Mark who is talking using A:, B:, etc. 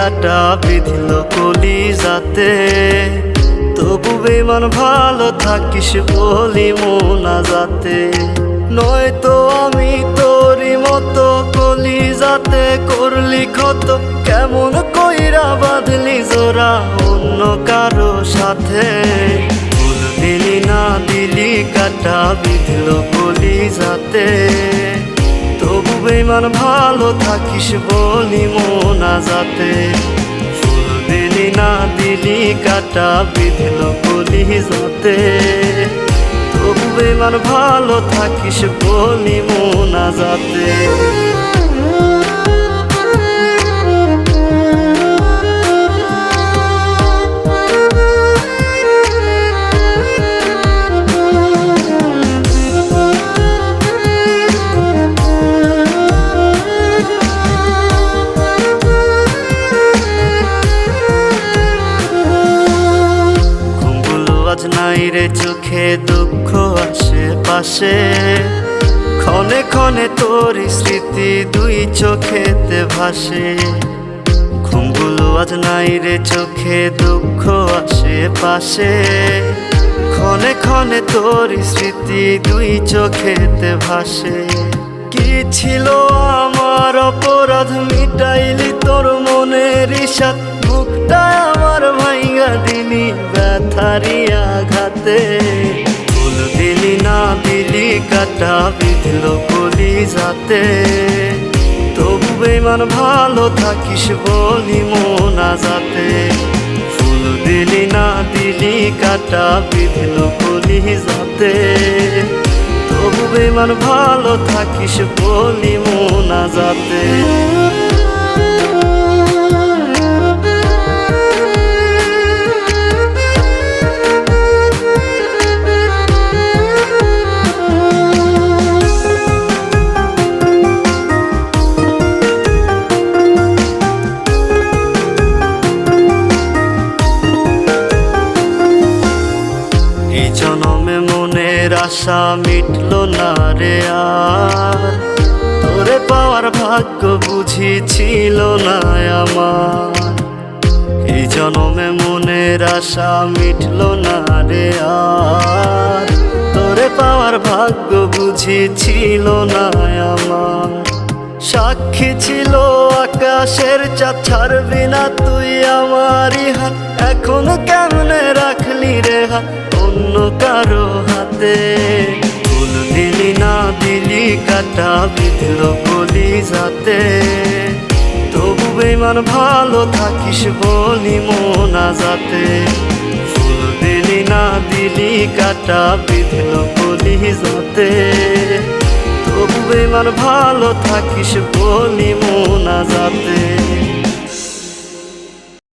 A: কাটা বিঁধল কলিজাতে, তবু বেমান ভালো থাকিস বলি মোনাজাতে। নয়তো আমি তোরই মতো কলিজাতে করলি ক্ষত, কেমন কইরা বাঁধলি জোড়া অন্য কারো সাথে। ফুল দিলি না দিলি কাটা বিঁধল কলিজাতে, তবু বেমান ভালো থাকিস বলি মোনাজাতে। ফুল দিলি না দিলি কাটা বিঁধল কলিজাতে, তবু বেমান ভালো থাকিস বলি মোনাজাতে। আজ নাই রে চোখে দুঃখ আশেপাশে, ক্ষণে ক্ষণে তোর স্মৃতি দুই চোখেতে ভাসে। ঘুমগুলো আজ নাই রে চোখে দুঃখ আশেপাশে, ক্ষণে ক্ষণে তোর স্মৃতি দুই চোখেতে ভাসে। কি ছিল আমার অপরাধ মিটাইলি তোর মনের ইশাত, বুকটা আমার ভাইঙ্গা দিলি ব্যথারি আঘাতে। ফুল দিলি না দিলি কাটা বিঁধল কলিজাতে, তবু বেমান ভালো থাকিস বলি মোনাজাতে। ফুল দিলি না দিলি কাটা বিঁধল কলিজাতে, তবু বেমান ভালো থাকিস বলি মোনাজাতে। এই জনমে মনের আশা মিটলো না রে আর, তোরে পাওয়ার ভাগ্য বুঝি ছিল না আমার। এই জনমে মনের আশা মিটলো না রে আর, তোরে পাওয়ার ভাগ্য বুঝি ছিল না আমার। সাক্ষী ছিল আকাশের চাঁদ, ছাড়বি না তুই আমারই হাত, এখন কেমনে রাখলি রে হাত অন্য কারো হাতে। ফুল দিলি না দিলি কাটা বিঁধল কলিজাতে, তবু বেমান ভালো থাকিস বলি মোনাজাতে। ফুল দিলি না দিলি কাটা বিঁধল কলিজাতে, তবু বেমান ভালো থাকিস বলি মোনাজাতে।